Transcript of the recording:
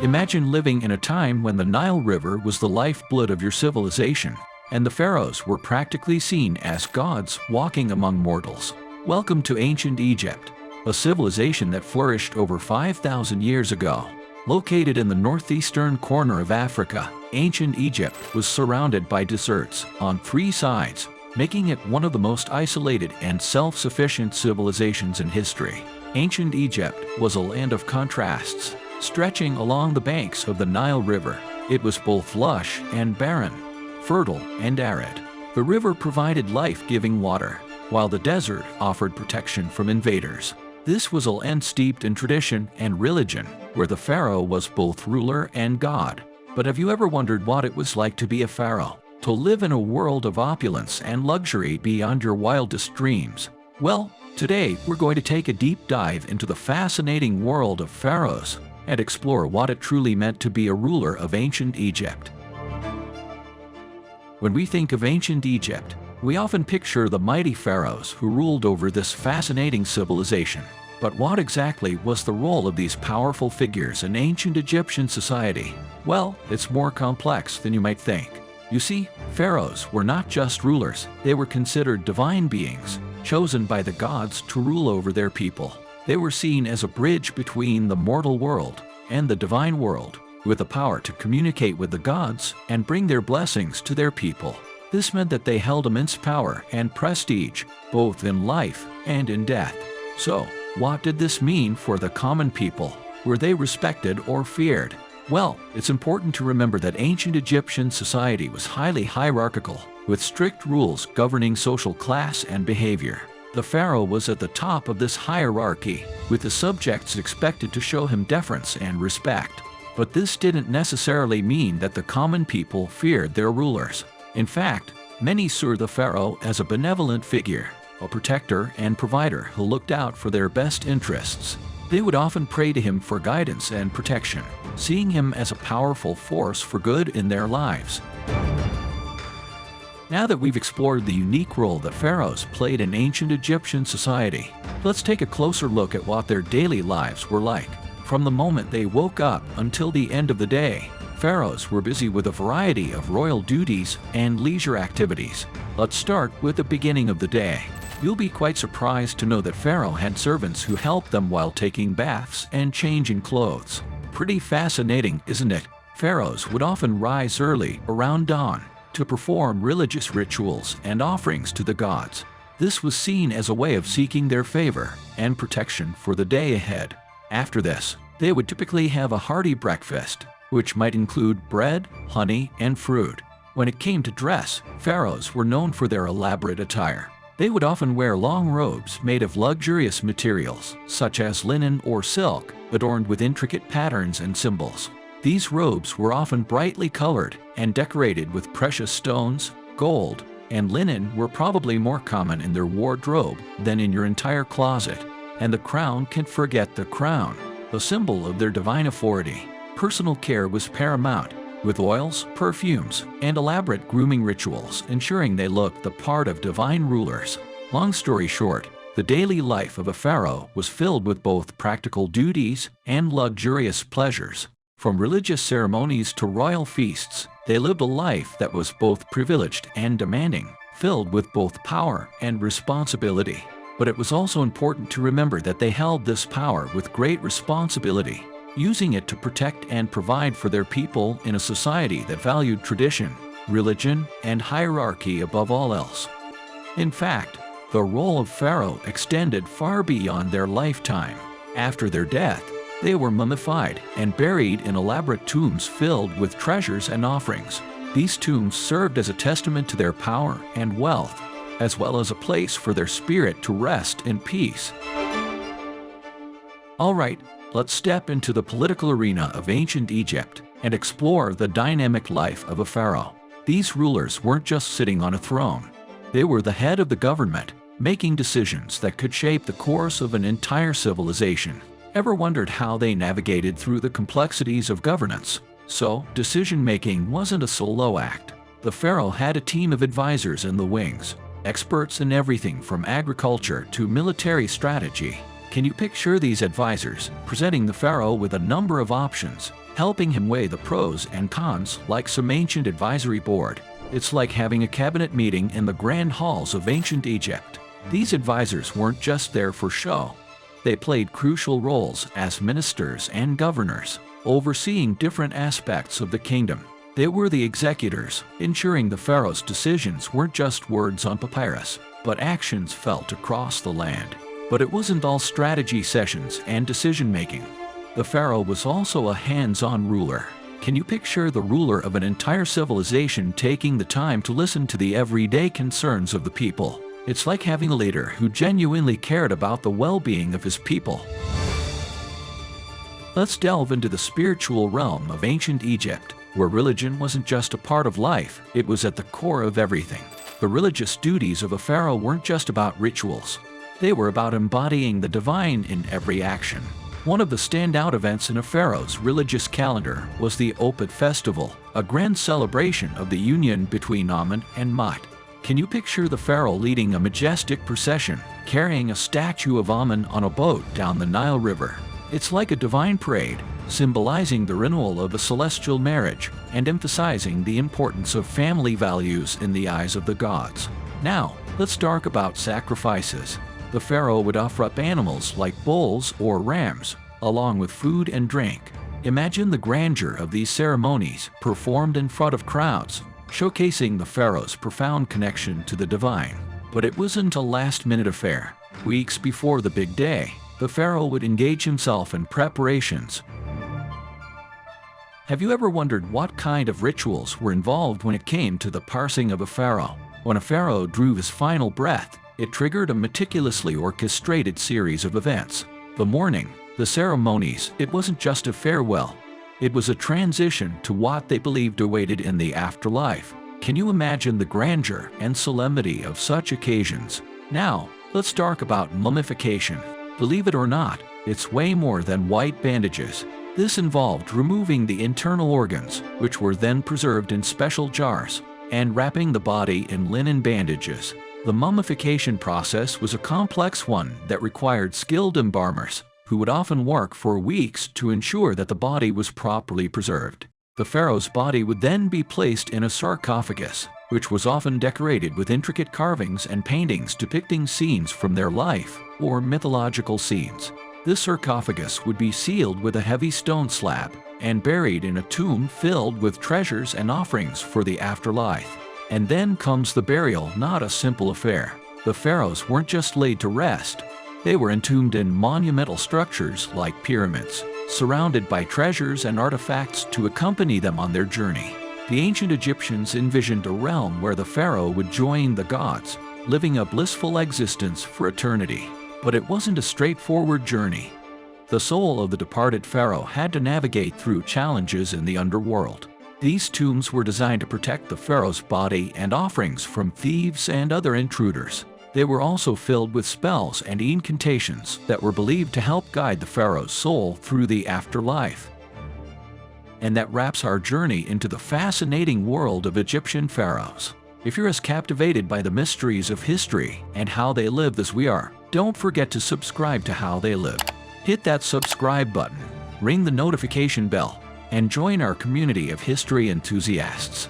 Imagine living in a time when the Nile River was the lifeblood of your civilization, and the pharaohs were practically seen as gods walking among mortals. Welcome to ancient Egypt, a civilization that flourished over 5,000 years ago. Located in the northeastern corner of Africa, ancient Egypt was surrounded by deserts on 3 sides, making it one of the most isolated and self-sufficient civilizations in history. Ancient Egypt was a land of contrasts, stretching along the banks of the Nile River. It was both lush and barren, fertile and arid. The river provided life-giving water, while the desert offered protection from invaders. This was a land steeped in tradition and religion, where the pharaoh was both ruler and god. But have you ever wondered what it was like to be a pharaoh? To live in a world of opulence and luxury beyond your wildest dreams? Well, today we're going to take a deep dive into the fascinating world of pharaohs and explore what it truly meant to be a ruler of ancient Egypt. When we think of ancient Egypt, we often picture the mighty pharaohs who ruled over this fascinating civilization. But what exactly was the role of these powerful figures in ancient Egyptian society? Well, it's more complex than you might think. You see, pharaohs were not just rulers, they were considered divine beings, chosen by the gods to rule over their people. They were seen as a bridge between the mortal world and the divine world, with the power to communicate with the gods and bring their blessings to their people. This meant that they held immense power and prestige, both in life and in death. So, what did this mean for the common people? Were they respected or feared? Well, it's important to remember that ancient Egyptian society was highly hierarchical, with strict rules governing social class and behavior. The pharaoh was at the top of this hierarchy, with the subjects expected to show him deference and respect. But this didn't necessarily mean that the common people feared their rulers. In fact, many saw the pharaoh as a benevolent figure, a protector and provider who looked out for their best interests. They would often pray to him for guidance and protection, seeing him as a powerful force for good in their lives. Now that we've explored the unique role that pharaohs played in ancient Egyptian society, let's take a closer look at what their daily lives were like. From the moment they woke up until the end of the day, pharaohs were busy with a variety of royal duties and leisure activities. Let's start with the beginning of the day. You'll be quite surprised to know that Pharaoh had servants who helped them while taking baths and changing clothes. Pretty fascinating, isn't it? Pharaohs would often rise early, around dawn, to perform religious rituals and offerings to the gods. This was seen as a way of seeking their favor and protection for the day ahead. After this, they would typically have a hearty breakfast, which might include bread, honey, and fruit. When it came to dress, pharaohs were known for their elaborate attire. They would often wear long robes made of luxurious materials, such as linen or silk, adorned with intricate patterns and symbols. These robes were often brightly colored and decorated with precious stones, gold, and linen were probably more common in their wardrobe than in your entire closet. And the crown can't forget the crown, the symbol of their divine authority. Personal care was paramount, with oils, perfumes, and elaborate grooming rituals ensuring they looked the part of divine rulers. Long story short, the daily life of a pharaoh was filled with both practical duties and luxurious pleasures. From religious ceremonies to royal feasts, they lived a life that was both privileged and demanding, filled with both power and responsibility. But it was also important to remember that they held this power with great responsibility, using it to protect and provide for their people in a society that valued tradition, religion, and hierarchy above all else. In fact, the role of pharaoh extended far beyond their lifetime. After their death, they were mummified and buried in elaborate tombs filled with treasures and offerings. These tombs served as a testament to their power and wealth, as well as a place for their spirit to rest in peace. All right, let's step into the political arena of ancient Egypt and explore the dynamic life of a pharaoh. These rulers weren't just sitting on a throne. They were the head of the government, making decisions that could shape the course of an entire civilization. Ever wondered how they navigated through the complexities of governance? So, decision-making wasn't a solo act. The pharaoh had a team of advisors in the wings, experts in everything from agriculture to military strategy. Can you picture these advisors presenting the pharaoh with a number of options, helping him weigh the pros and cons like some ancient advisory board? It's like having a cabinet meeting in the grand halls of ancient Egypt. These advisors weren't just there for show. They played crucial roles as ministers and governors, overseeing different aspects of the kingdom. They were the executors, ensuring the pharaoh's decisions weren't just words on papyrus, but actions felt across the land. But it wasn't all strategy sessions and decision-making. The pharaoh was also a hands-on ruler. Can you picture the ruler of an entire civilization taking the time to listen to the everyday concerns of the people? It's like having a leader who genuinely cared about the well-being of his people. Let's delve into the spiritual realm of ancient Egypt, where religion wasn't just a part of life, it was at the core of everything. The religious duties of a pharaoh weren't just about rituals. They were about embodying the divine in every action. One of the standout events in a pharaoh's religious calendar was the Opulent festival, a grand celebration of the union between Amun and Mut. Can you picture the pharaoh leading a majestic procession, carrying a statue of Amun on a boat down the Nile River? It's like a divine parade, symbolizing the renewal of a celestial marriage and emphasizing the importance of family values in the eyes of the gods. Now, let's talk about sacrifices. The pharaoh would offer up animals like bulls or rams, along with food and drink. Imagine the grandeur of these ceremonies performed in front of crowds, showcasing the pharaoh's profound connection to the divine. But it wasn't a last-minute affair. Weeks before the big day, the pharaoh would engage himself in preparations. Have you ever wondered what kind of rituals were involved when it came to the parsing of a pharaoh? When a pharaoh drew his final breath, it triggered a meticulously orchestrated series of events. The mourning, the ceremonies, it wasn't just a farewell. It was a transition to what they believed awaited in the afterlife. Can you imagine the grandeur and solemnity of such occasions? Now, let's talk about mummification. Believe it or not, it's way more than white bandages. This involved removing the internal organs, which were then preserved in special jars, and wrapping the body in linen bandages. The mummification process was a complex one that required skilled embalmers, who would often work for weeks to ensure that the body was properly preserved. The pharaoh's body would then be placed in a sarcophagus, which was often decorated with intricate carvings and paintings depicting scenes from their life or mythological scenes. This sarcophagus would be sealed with a heavy stone slab and buried in a tomb filled with treasures and offerings for the afterlife. And then comes the burial, not a simple affair. The pharaohs weren't just laid to rest. They were entombed in monumental structures like pyramids, surrounded by treasures and artifacts to accompany them on their journey. The ancient Egyptians envisioned a realm where the pharaoh would join the gods, living a blissful existence for eternity. But it wasn't a straightforward journey. The soul of the departed pharaoh had to navigate through challenges in the underworld. These tombs were designed to protect the pharaoh's body and offerings from thieves and other intruders. They were also filled with spells and incantations that were believed to help guide the pharaoh's soul through the afterlife. And that wraps our journey into the fascinating world of Egyptian pharaohs. If you're as captivated by the mysteries of history and how they lived as we are, don't forget to subscribe to How They Lived. Hit that subscribe button, ring the notification bell, and join our community of history enthusiasts.